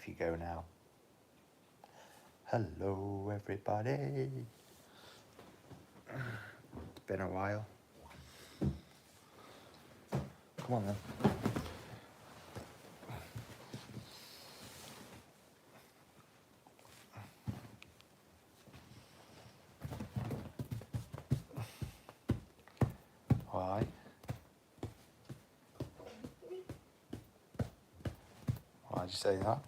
if you go now. Hello, everybody. It's been a while. Come on then. Why? Why'd you say that?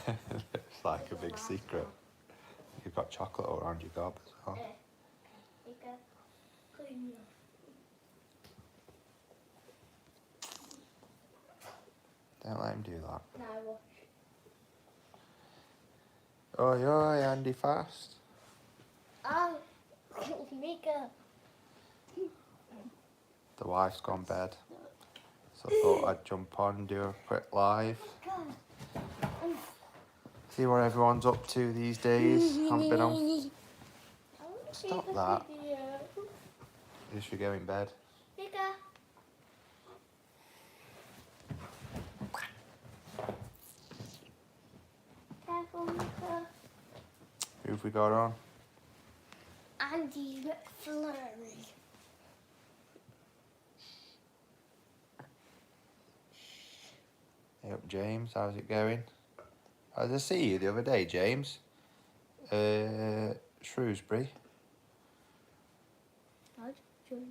It's like a big secret. You've got chocolate all around your gob as well. Don't let him do that. No, watch. Oi, oi, Andy Fast. Oh, Mika. The wife's gone bed. So I thought I'd jump on and do a quick live. See what everyone's up to these days. Haven't been on. Stop that. You should go in bed. Mika. Careful, Mika. Who've we got on? Andy McFlurry. Hey up, James. How's it going? How did I see you the other day, James? Shrewsbury. How'd you do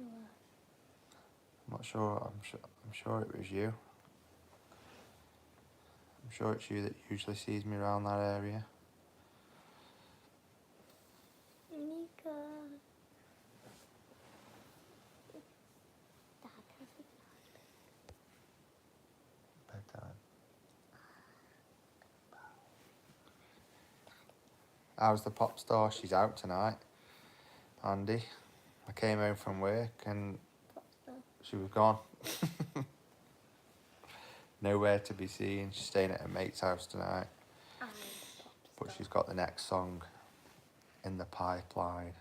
I'm not sure. I'm sure it was you. I'm sure it's you that usually sees me around that area. that? Mika. Dad has a Bedtime. How's the pop star? She's out tonight. Andy. I came home from work and she was gone. Nowhere to be seen. She's staying at her mate's house tonight. But she's got the next song in the pipeline.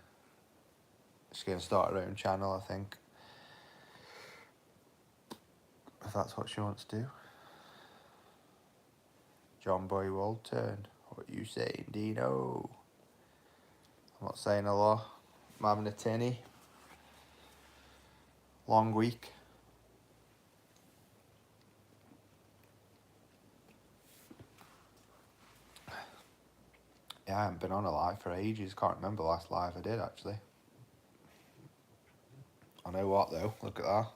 She's going to start her own channel, I think. If that's what she wants to do. John Boy Walton. What you saying, Dino? I'm not saying a lot. I'm having a tinny. Long week. Yeah, I haven't been on a live for ages. Can't remember the last live I did, actually. I know what, though. Look at that.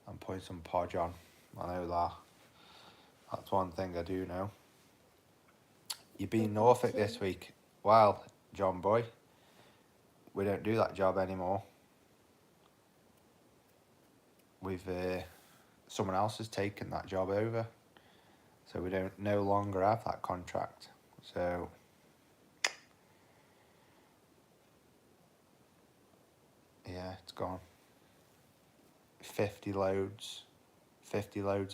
I'm putting some podge on. I know that. That's one thing I do know. You've been Norfolk this week. Well, John Boy, we don't do that job anymore. Someone else has taken that job over. So we don't no longer have that contract. So yeah, it's gone. 50 loads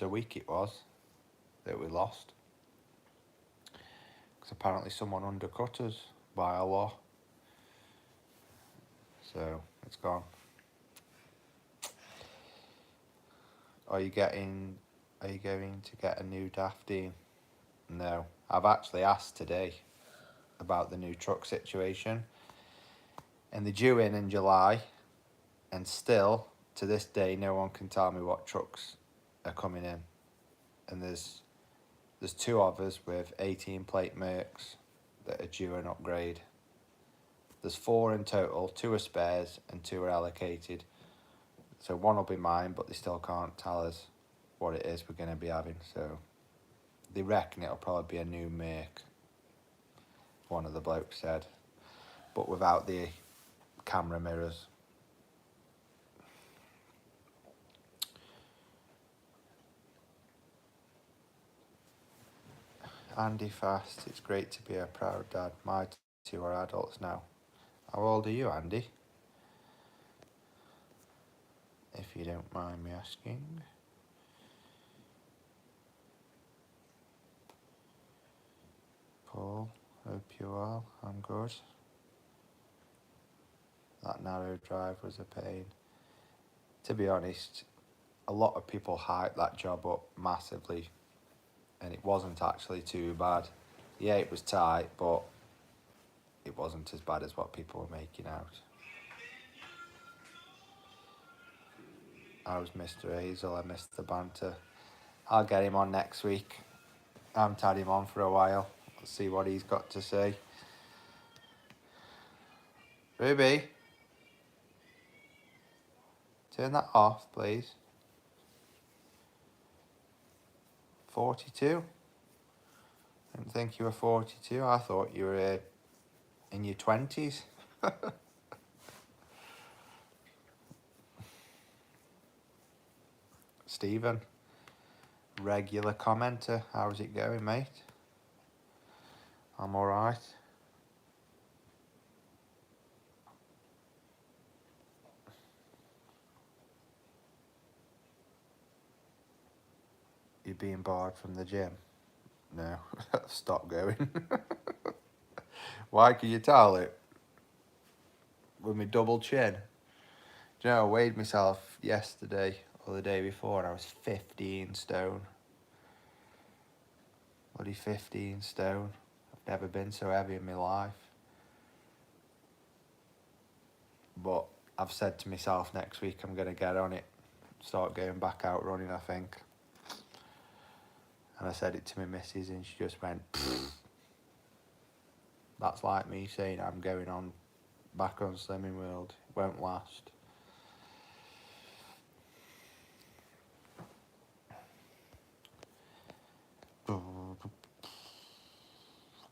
a week it was that we lost. Because apparently someone undercut us by a law. So it's gone. Are you going to get a new Dafty? No. I've actually asked today about the new truck situation. And they're due in July. And still, to this day, no one can tell me what trucks are coming in. And there's two of us with 18 plate Mercs that are due an upgrade. There's 4 in total, 2 are spares and 2 are allocated. So one will be mine, but they still can't tell us what it is we're going to be having. So they reckon it'll probably be a new Merc, one of the blokes said, but without the camera mirrors. Andy Fast, it's great to be a proud dad. My 2 are adults now. How old are you, Andy? If you don't mind me asking. Paul, hope you're well. I'm good. That narrow drive was a pain. To be honest, a lot of people hyped that job up massively, and it wasn't actually too bad. Yeah, it was tight, but it wasn't as bad as what people were making out. I was Mr. Hazel, I missed the banter. I'll get him on next week. I haven't had him on for a while. Let's see what he's got to say. Ruby, turn that off, please. 42? I didn't think you were 42. I thought you were in your 20s. Stephen, regular commenter. How's it going, mate? I'm alright. You being bored from the gym? No, stop going. Why can you tell it? With my double chin. Do you know, I weighed myself yesterday or the day before and I was 15 stone. Bloody 15 stone. I've never been so heavy in my life. But I've said to myself next week I'm going to get on it. Start going back out running, I think. And I said it to my missus and she just went, pfft. That's like me saying I'm going on back on Slimming World. It won't last.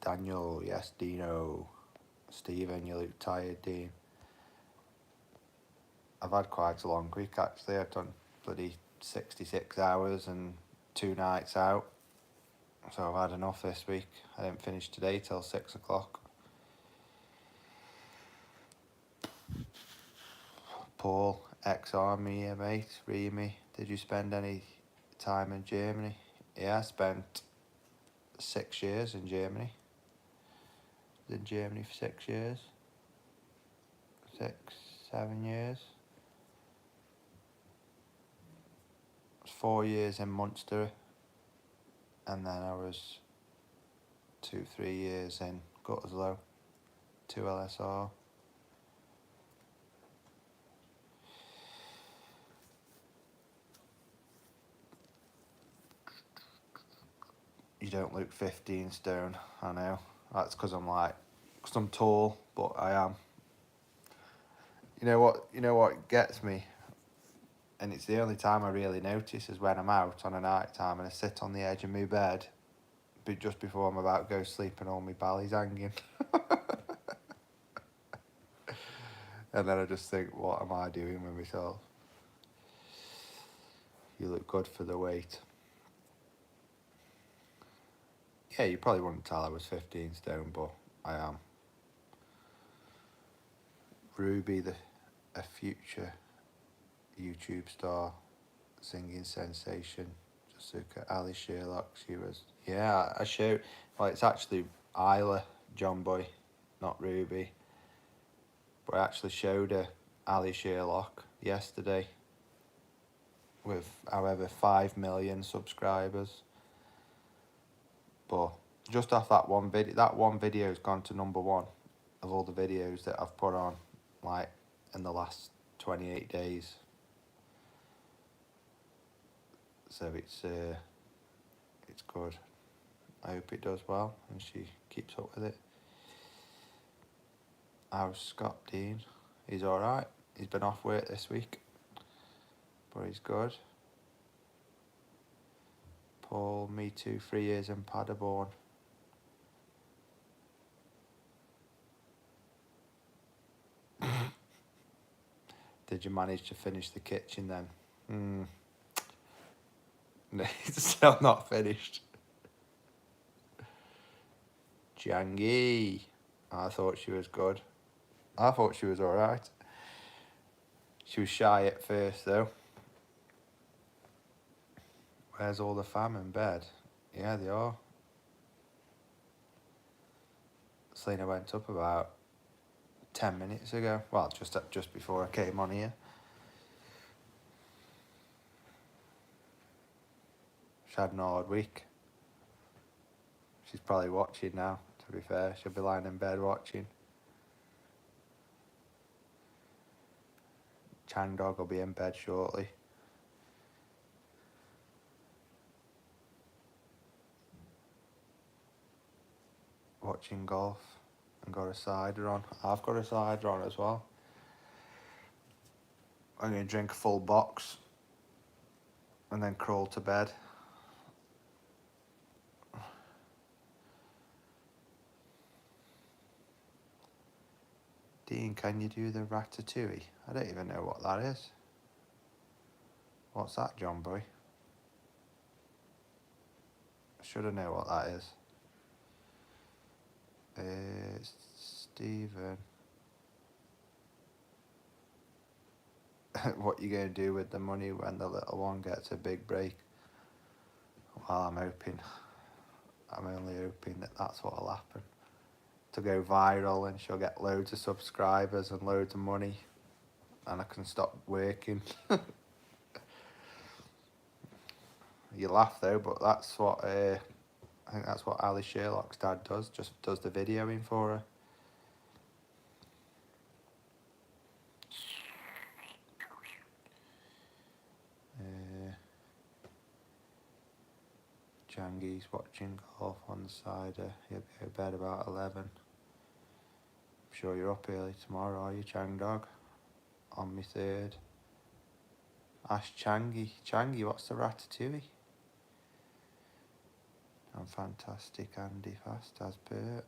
Daniel, yes, Dino. Stephen, you look tired, Dean. I've had quite a long week actually. I've done bloody 66 hours and 2 nights out. So I've had enough this week. I didn't finish today till 6 o'clock. Paul, ex-army here, mate. Remy, did you spend any time in Germany? Yeah, I spent 6 years in Germany. I was in Germany for 6 years. 6, 7 years. I was 4 years in Munster. And then I was 2, 3 years in Gutterslow, 2 LSR. You don't look 15 stone, I know. That's because I'm tall, but I am. You know what gets me? And it's the only time I really notice is when I'm out on a night time and I sit on the edge of my bed, but just before I'm about to go to sleep and all my belly's hanging. And then I just think, what am I doing with myself? You look good for the weight. Yeah, you probably wouldn't tell I was 15 stone, but I am. Ruby, a future YouTube star, singing sensation. Jessica, Ali Sherlock, she was. Yeah, I showed. Well, it's actually Isla, John Boy, not Ruby. But I actually showed her Ali Sherlock yesterday with however 5 million subscribers. But just off that one video's gone to #1 of all the videos that I've put on, like, in the last 28 days. So it's good. I hope it does well and she keeps up with it. How's Scott Dean? He's alright. He's been off work this week, but he's good. Paul, me too, 3 years in Paderborn. Did you manage to finish the kitchen then? No, it's still not finished. Jangi. I thought she was good. I thought she was alright. She was shy at first though. Where's all the fam in bed? Yeah, they are. Selena went up about 10 minutes ago. Well, just before I came on here. She's had an hard week. She's probably watching now, to be fair. She'll be lying in bed watching. Chang Dog will be in bed shortly. Watching golf and got a cider on. I've got a cider on as well. I'm going to drink a full box and then crawl to bed. Dean, can you do the ratatouille? I don't even know what that is. What's that, John boy? I should have know what that is. Stephen. What you going to do with the money when the little one gets a big break? Well, I'm only hoping that that's what'll happen. To go viral and she'll get loads of subscribers and loads of money and I can stop working. You laugh though, but that's what I think that's what Ali Sherlock's dad does, just does the videoing for her. Changi's watching golf on the side. He'll go to bed about 11. I'm sure you're up early tomorrow, are you, Chang Dog? On me third. Ask Changi. Changi, what's the ratatouille? I'm fantastic, Andy. Fast as Bert.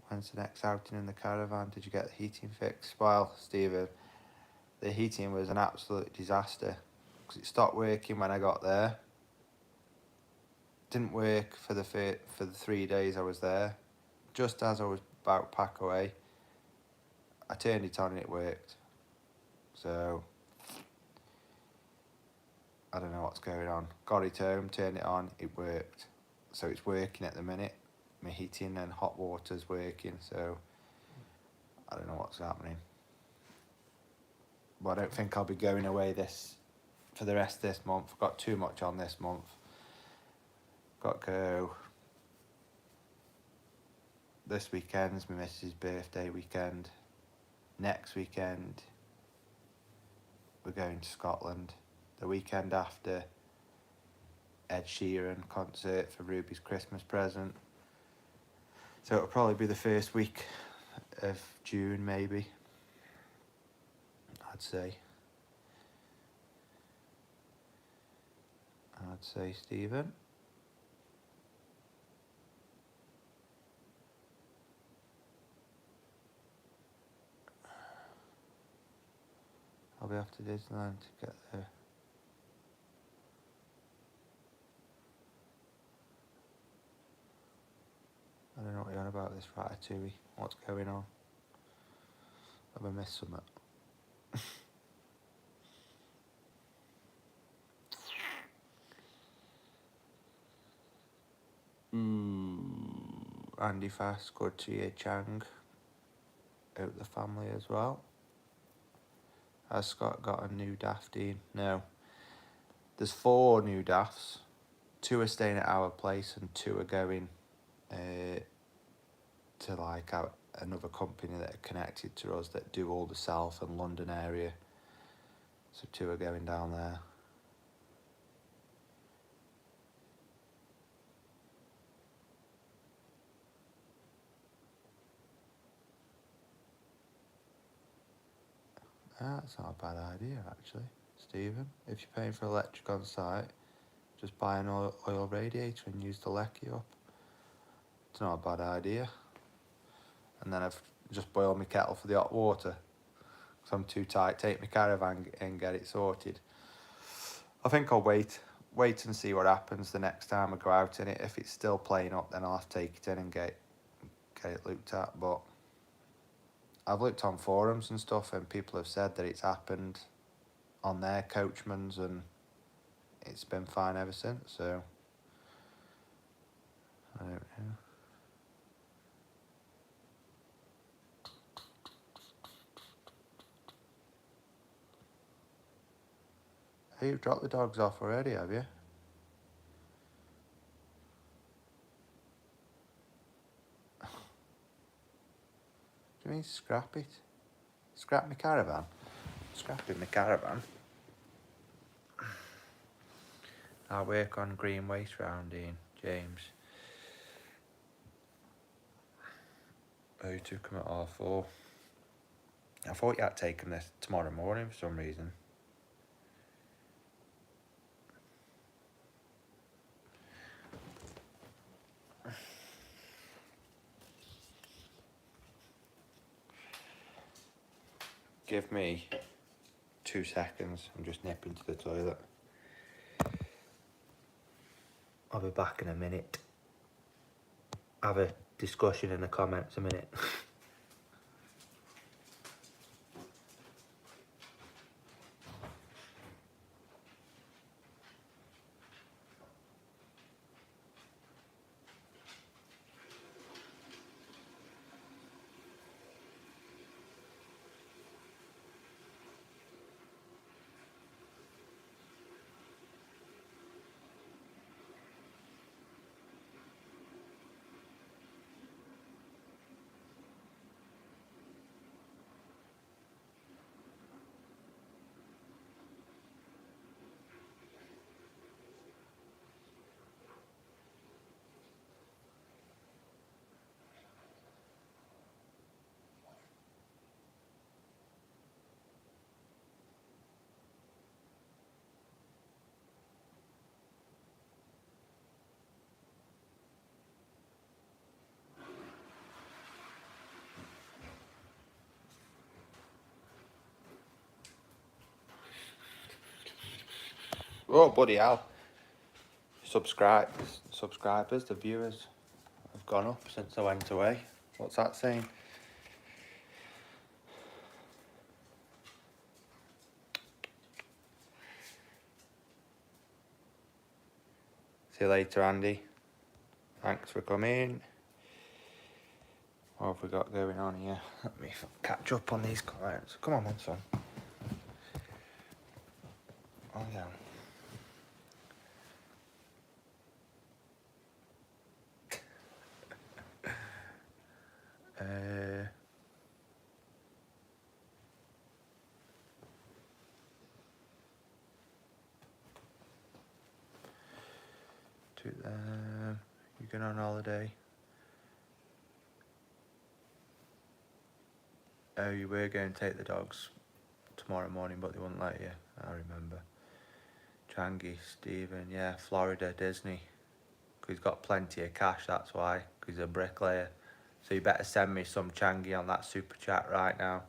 When's the next outing in the caravan? Did you get the heating fixed? Well, Stephen, the heating was an absolute disaster because it stopped working when I got there. Didn't work for the 3 days I was there. Just as I was about to pack away, I turned it on and it worked. So I don't know what's going on. Got it home, turned it on, it worked. So it's working at the minute. My heating and hot water's working, so I don't know what's happening. But I don't think I'll be going away for the rest of this month. I've got too much on this month. Got to go. This weekend's my missus' birthday weekend. Next weekend, we're going to Scotland. The weekend after, Ed Sheeran concert for Ruby's Christmas present. So it'll probably be the first week of June, maybe. I'd say, Stephen. I'll be off to Disneyland to get there. I don't know what you're on about, this ratatouille. What's going on? Have I missed something? Andy Fast, good to hear Chang out the family as well. Has Scott got a new dafty? No. There's 4 new dafts. 2 are staying at our place and 2 are going to like another company that are connected to us that do all the South and London area. So 2 are going down there. That's not a bad idea, actually, Stephen. If you're paying for electric on site, just buy an oil radiator and use the lecky up. It's not a bad idea. And then I've just boiled my kettle for the hot water because I'm too tight. Take my caravan and get it sorted. I think I'll wait and see what happens the next time I go out in it. If it's still playing up, then I'll have to take it in and get it looked at. But I've looked on forums and stuff and people have said that it's happened on their coachmans and it's been fine ever since, so I don't know. Oh, you've dropped the dogs off already, have you? Do you mean scrap it? Scrap my caravan? Scrapping my caravan? I work on green waste rounding, James. Oh, you took them at R4. I thought you had taken this tomorrow morning for some reason. Give me 2 seconds. I'm just nipping to the toilet. I'll be back in a minute. Have a discussion in the comments a minute. Oh, bloody hell. Subscribers, the viewers have gone up since I went away. What's that saying? See you later, Andy. Thanks for coming. What have we got going on here? Let me catch up on these comments. Come on then, son. Oh, yeah. To them. You going on holiday? Oh, you were going to take the dogs tomorrow morning, but they wouldn't let you. I remember. Changi, Stephen, yeah, Florida, Disney. 'Cause he's got plenty of cash, that's why. 'Cause he's a bricklayer. So you better send me some Changi on that super chat right now.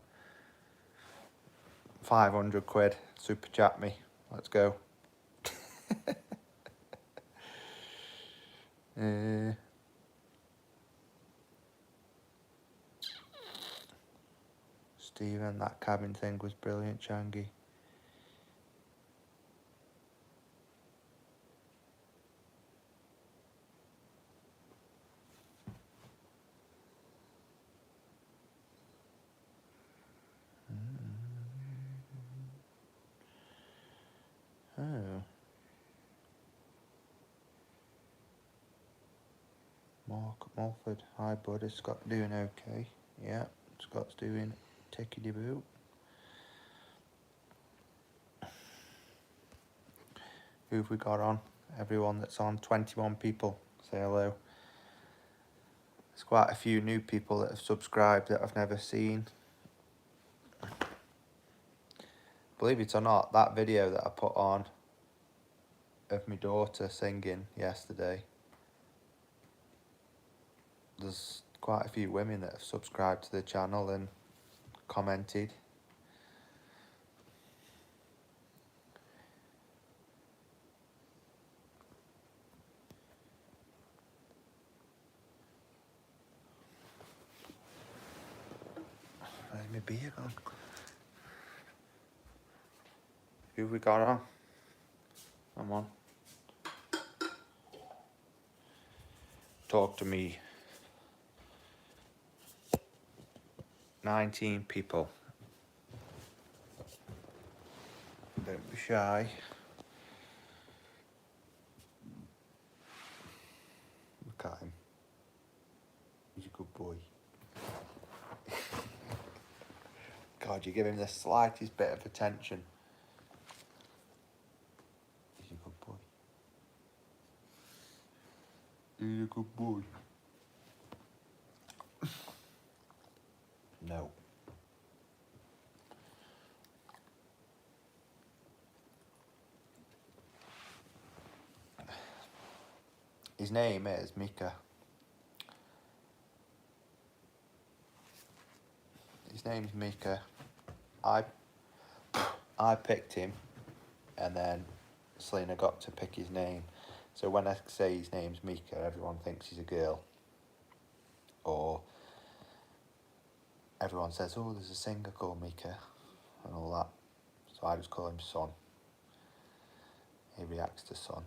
500 quid, super chat me. Let's go. Stephen, that cabin thing was brilliant, Changi. Oh. Mark Mulford, hi bud, is Scott doing okay? Yeah, Scott's doing tickety boo. Who have we got on? Everyone that's on, 21 people, say hello. There's quite a few new people that have subscribed that I've never seen. Believe it or not, that video that I put on of my daughter singing yesterday, there's quite a few women that have subscribed to the channel and commented. Where's my beer gone? Who have we got on? Come on. Talk to me. 19 people. Don't be shy. God, you give him the slightest bit of attention. He's a good boy. He's a good boy. No. His name is Mika. His name's Mika. I picked him, and then Selena got to pick his name. So when I say his name's Mika, everyone thinks he's a girl. Or everyone says, oh, there's a singer called Mika, and all that. So I just call him Son. He reacts to Son.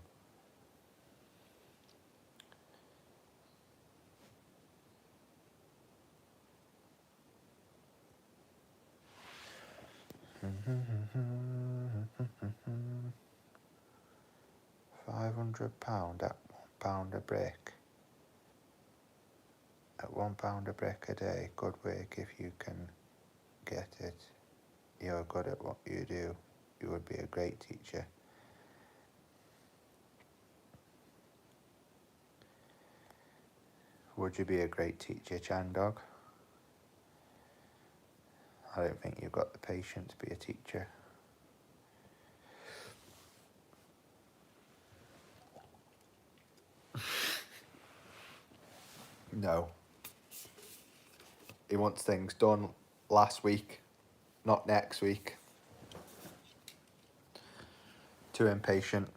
£500 at £1 a brick. At £1 a brick a day. Good work if you can get it. You're good at what you do. You would be a great teacher. Would you be a great teacher, Chandog? I don't think you've got the patience to be a teacher. No. He wants things done last week, not next week. Too impatient.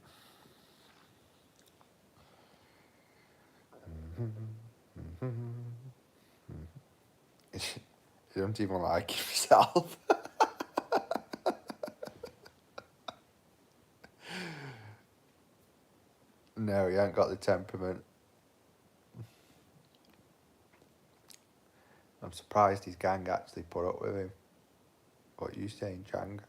You don't even like himself. No, he ain't got the temperament. I'm surprised his gang actually put up with him. What are you saying, Chang?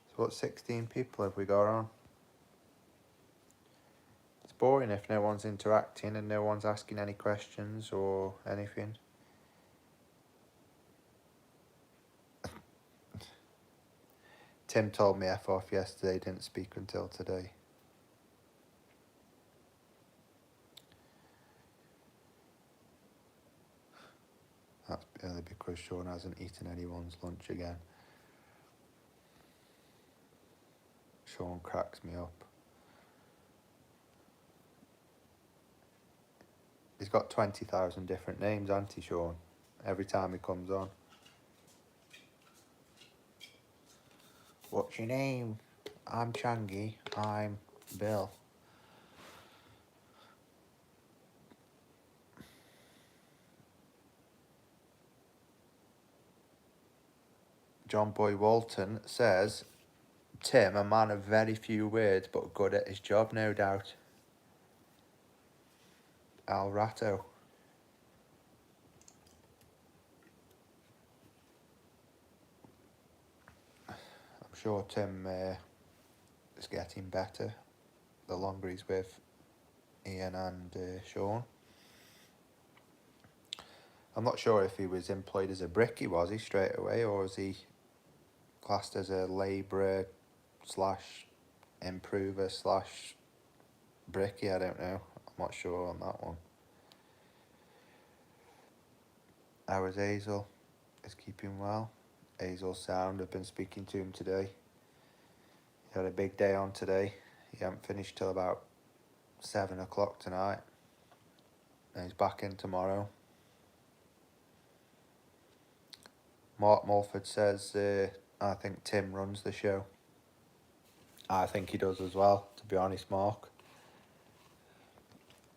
So what 16 people have we got on? It's boring if no one's interacting and no one's asking any questions or anything. Tim told me F off yesterday, didn't speak until today. That's only because Sean hasn't eaten anyone's lunch again. Sean cracks me up. He's got 20,000 different names, hasn't he, Sean? Every time he comes on. What's your name? I'm Changi. I'm Bill. John Boy Walton says, Tim, a man of very few words but good at his job, no doubt. Al Ratto. I'm sure Tim is getting better the longer he's with Ian and Sean. I'm not sure if he was employed as a brickie, was he, straight away, or was he classed as a labourer slash improver slash brickie? I don't know. I'm not sure on that one. How is Hazel? Is keeping well? Hazel's sound. I've been speaking to him today. He had a big day on today. He hadn't finished till about 7 o'clock tonight. And he's back in tomorrow. Mark Mulford says, I think Tim runs the show. I think he does as well, to be honest, Mark.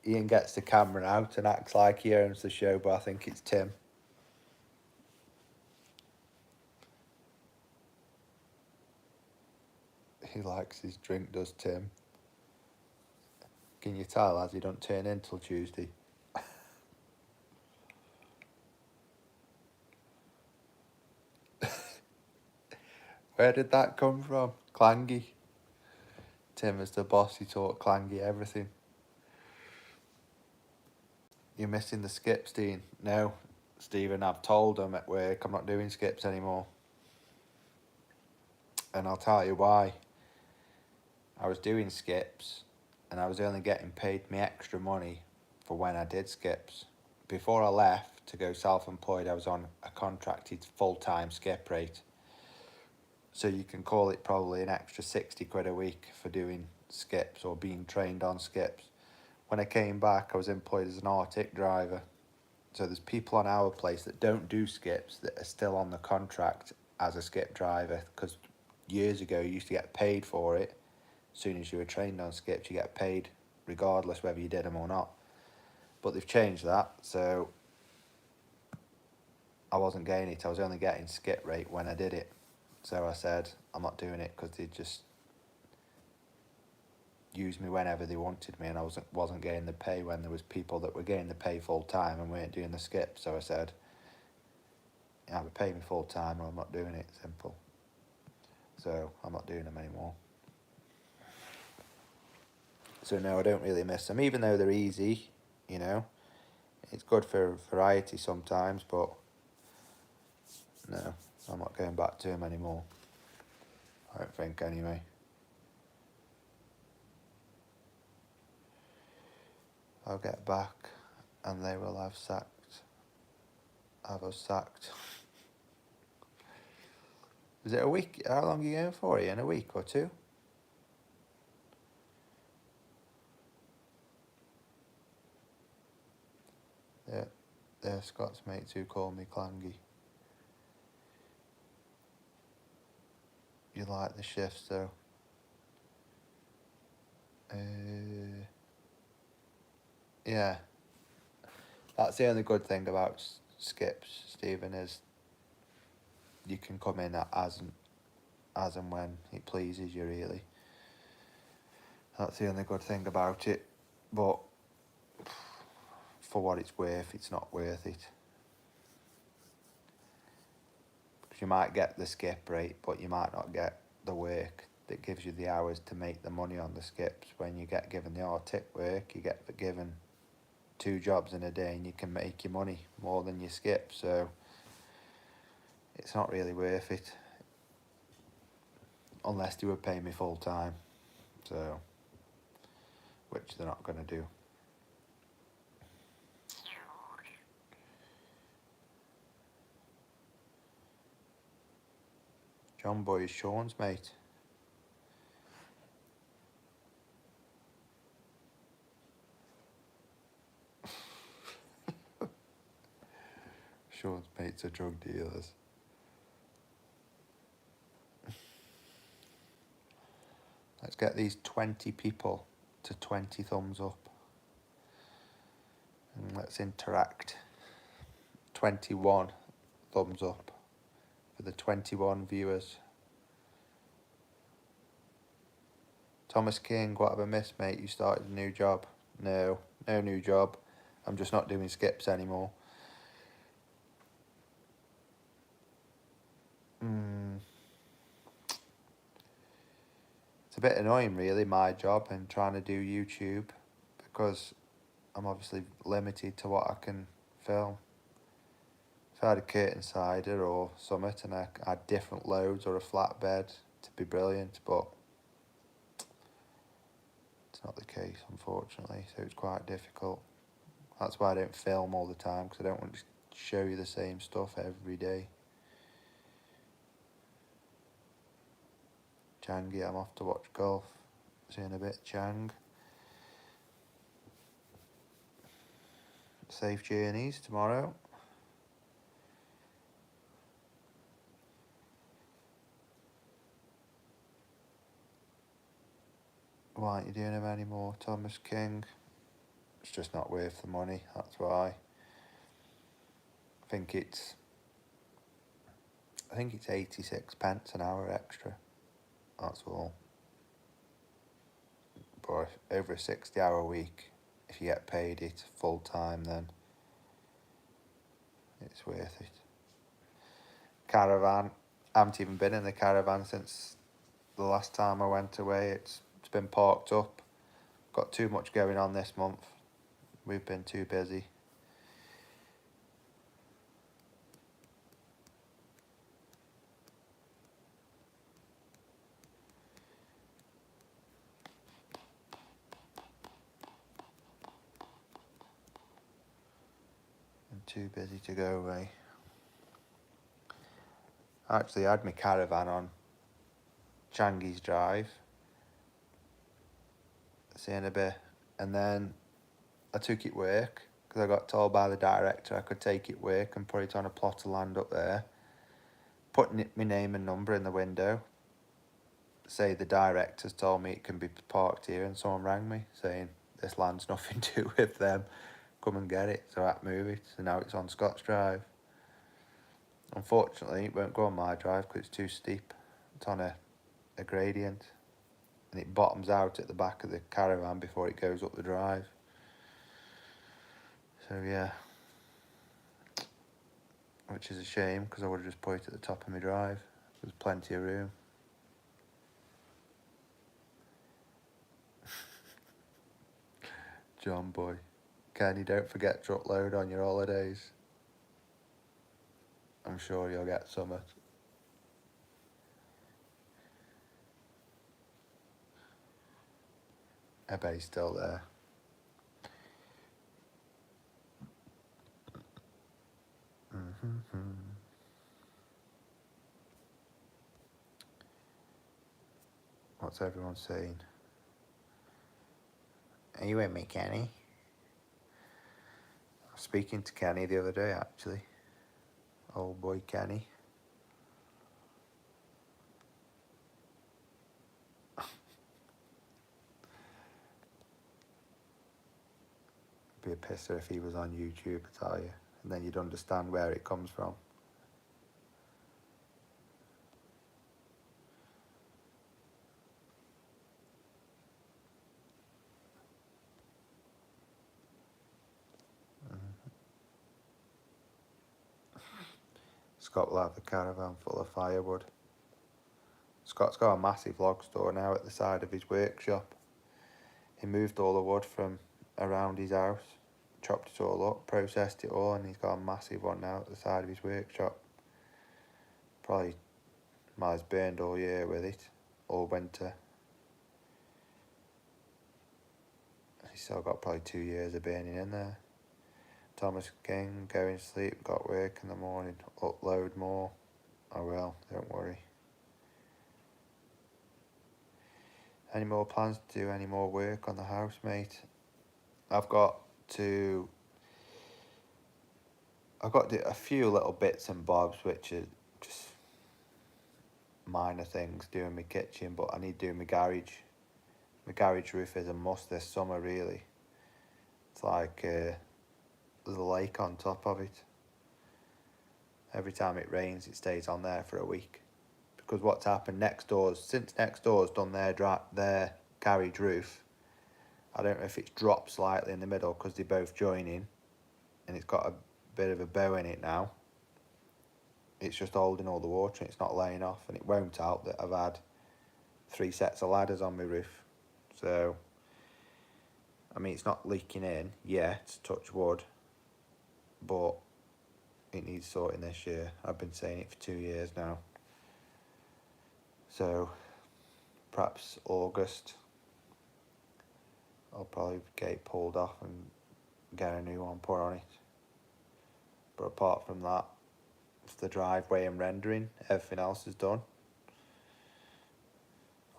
Ian gets the camera out and acts like he owns the show, but I think it's Tim. He likes his drink, does Tim? Can you tell as he don't turn in till Tuesday? Where did that come from? Clangy. Tim is the boss, he taught Clangy everything. You're missing the skips, Dean. No, Stephen, I've told them at work I'm not doing skips anymore. And I'll tell you why. I was doing skips and I was only getting paid me extra money for when I did skips. Before I left to go self-employed, I was on a contracted full-time skip rate. So you can call it probably an extra 60 quid a week for doing skips or being trained on skips. When I came back, I was employed as an Arctic driver. So there's people on our place that don't do skips that are still on the contract as a skip driver, because years ago you used to get paid for it. As soon as you were trained on skips, you get paid regardless whether you did them or not. But they've changed that, so I wasn't getting it. I was only getting skip rate when I did it. So I said I'm not doing it because they just used me whenever they wanted me, and I wasn't getting the pay when there was people that were getting the pay full time and weren't doing the skip. So I said, either pay me full time or I'm not doing it. Simple. So I'm not doing them anymore. So no, I don't really miss them, even though they're easy. You know, it's good for variety sometimes, but no, I'm not going back to them anymore. I don't think, anyway. I'll get back and they will have us sacked. Is it a week? How long are you going for? In a week or two? Yeah, they're Scott's mates who call me Clangy. You like the shifts though? Yeah. That's the only good thing about skips, Stephen, is you can come in as and when it pleases you, really. That's the only good thing about it. But for what it's worth, it's not worth it. Because you might get the skip rate, but you might not get the work that gives you the hours to make the money on the skips. When you get given the Arctic work, you get given 2 jobs in a day and you can make your money more than you skip. So it's not really worth it unless they would pay me full time. So, which they're not going to do. John Boy is Sean's mate. Sean's mates are drug dealers. Let's get these 20 people to 20 thumbs up. And let's interact. 21 thumbs up for the 21 viewers. Thomas King, what have I missed, mate? You started a new job. No new job. I'm just not doing skips anymore. It's a bit annoying, really, my job and trying to do YouTube, because I'm obviously limited to what I can film. If I had a curtain cider or something and I had different loads or a flatbed, it'd be brilliant, but it's not the case, unfortunately, so it's quite difficult. That's why I don't film all the time, because I don't want to show you the same stuff every day. Changi, I'm off to watch golf. See you in a bit, Chang. Safe journeys tomorrow. Why aren't you doing them anymore, Thomas King? It's just not worth the money, that's why. I think it's 86 pence an hour extra. That's all. But over a 60-hour week, if you get paid it full time, then it's worth it. Caravan, I haven't even been in the caravan since the last time I went away. It's been parked up. Got too much going on this month. We've been too busy. Been too busy to go away. I actually had my caravan on Changi's Drive, seeing a bit, and then I took it work because I got told by the director I could take it work and put it on a plot of land up there, putting my name and number in the window. Say the directors told me it can be parked here, and someone rang me saying this land's nothing to do with them. Come and get it. So I had to move it. So now it's on Scott's Drive. Unfortunately, it won't go on my drive because it's too steep. It's on a gradient, and it bottoms out at the back of the caravan before it goes up the drive. So yeah, which is a shame because I would have just put it at the top of my drive. There's plenty of room. John boy, Kenny, don't forget truck load on your holidays. I'm sure you'll get some. I bet he's still there. What's everyone saying? Are you with me, Kenny? I was speaking to Kenny the other day, actually. Old boy Kenny. Be a pisser if he was on YouTube, I tell you. And then you'd understand where it comes from. Scott will have the caravan full of firewood. Scott's got a massive log store now at the side of his workshop. He moved all the wood from around his house, chopped it all up, processed it all, and he's got a massive one now at the side of his workshop. Probably might have burned all year with it, all winter. He's still got probably 2 years of burning in there. Thomas King, going to sleep, got work in the morning, upload more. I will, don't worry. Any more plans to do any more work on the house, mate? I've got a few little bits and bobs which are just minor things doing my kitchen, but I need to do my garage. My garage roof is a must this summer, really. It's like there's a lake on top of it. Every time it rains, it stays on there for a week. Because what's happened since next door's done their garage roof, I don't know if it's dropped slightly in the middle because they both join in, and it's got a bit of a bow in it now. It's just holding all the water and it's not laying off, and it won't help that I've had 3 sets of ladders on my roof. So, I mean, it's not leaking in yet, touch wood, but it needs sorting this year. I've been saying it for 2 years now. So, perhaps August, I'll probably get it pulled off and get a new one put on it. But apart from that, it's the driveway and rendering, everything else is done.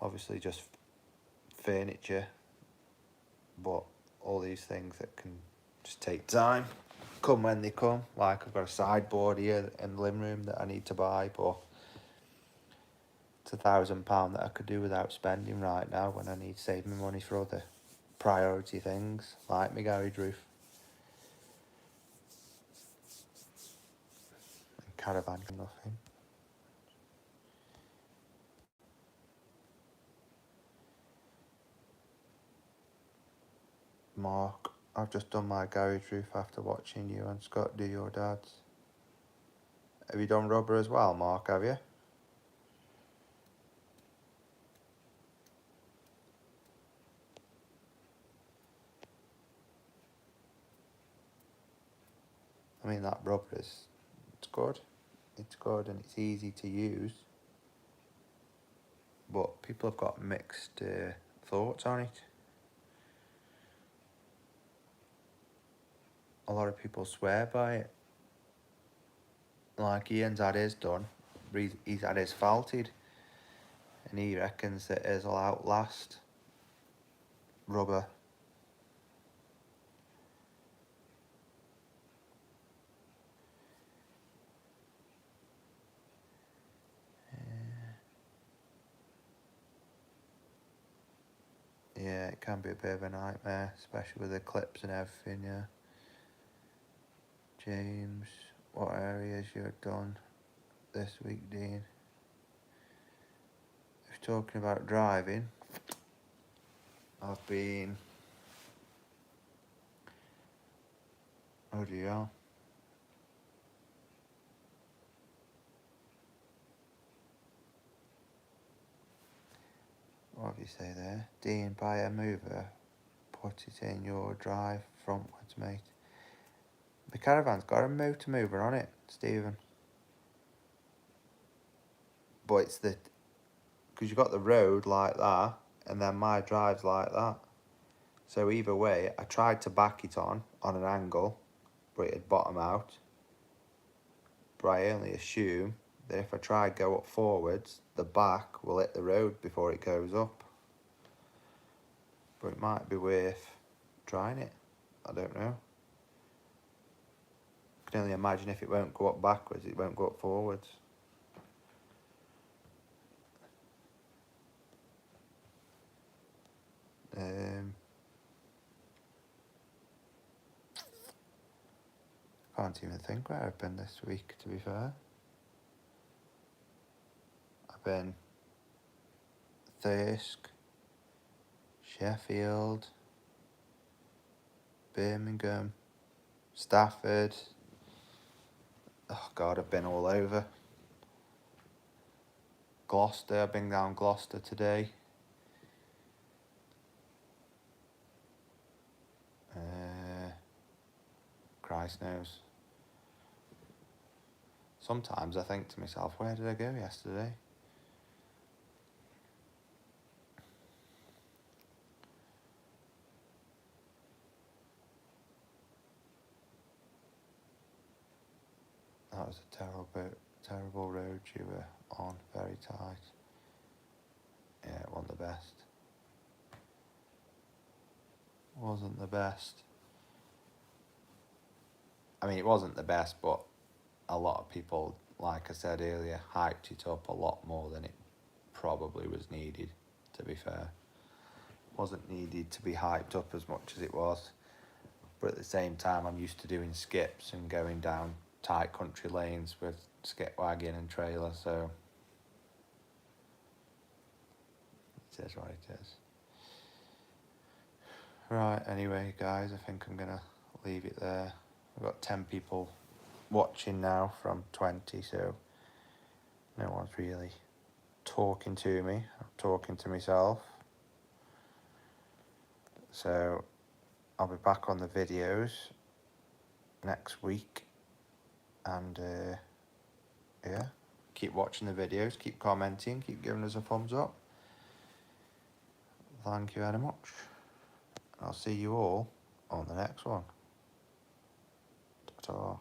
Obviously just furniture, but all these things that can just take time, come when they come. Like I've got a sideboard here in the living room that I need to buy, but it's £1,000 that I could do without spending right now when I need to save my money for other priority things, like my garage roof. And caravan, nothing. Mark, I've just done my garage roof after watching you and Scott do your dad's. Have you done rubber as well, Mark, have you? I mean, that rubber is, it's good. It's good and it's easy to use. But people have got mixed thoughts on it. A lot of people swear by it. Like Ian's had his done, he's had his felted, and he reckons that his will outlast rubber. Yeah, it can be a bit of a nightmare, especially with the clips and everything, yeah. James, what areas you've done this week, Dean? If you're talking about driving, I've been... Oh dear. What have you say there? Dean, buy a mover, put it in your drive frontwards, mate. The Caravan's got a motor mover on it, Stephen. But it's the... Because you've got the road like that, and then my drive's like that. So either way, I tried to back it on an angle, but it'd bottom out. But I only assume that if I try go up forwards, the back will hit the road before it goes up. But it might be worth trying it. I don't know. I can only imagine if it won't go up backwards, it won't go up forwards. Can't even think where I've been this week, to be fair. I've been Thirsk, Sheffield, Birmingham, Stafford. Oh God, I've been all over. Gloucester, I've been down Gloucester today. Christ knows. Sometimes I think to myself, where did I go yesterday? That was a terrible road you were on, very tight. Yeah, it wasn't the best. Wasn't the best. I mean, it wasn't the best, but a lot of people, like I said earlier, hyped it up a lot more than it probably was needed, to be fair. Wasn't needed to be hyped up as much as it was. But at the same time, I'm used to doing skips and going down tight country lanes with skip wagon and trailer, so it is what it is. Right, anyway, guys, I think I'm going to leave it there. I've got 10 people watching now from 20, so no one's really talking to me. I'm talking to myself. So I'll be back on the videos next week, and yeah, keep watching the videos, keep commenting, keep giving us a thumbs up. Thank you very much. I'll see you all on the next one. Ta-ta.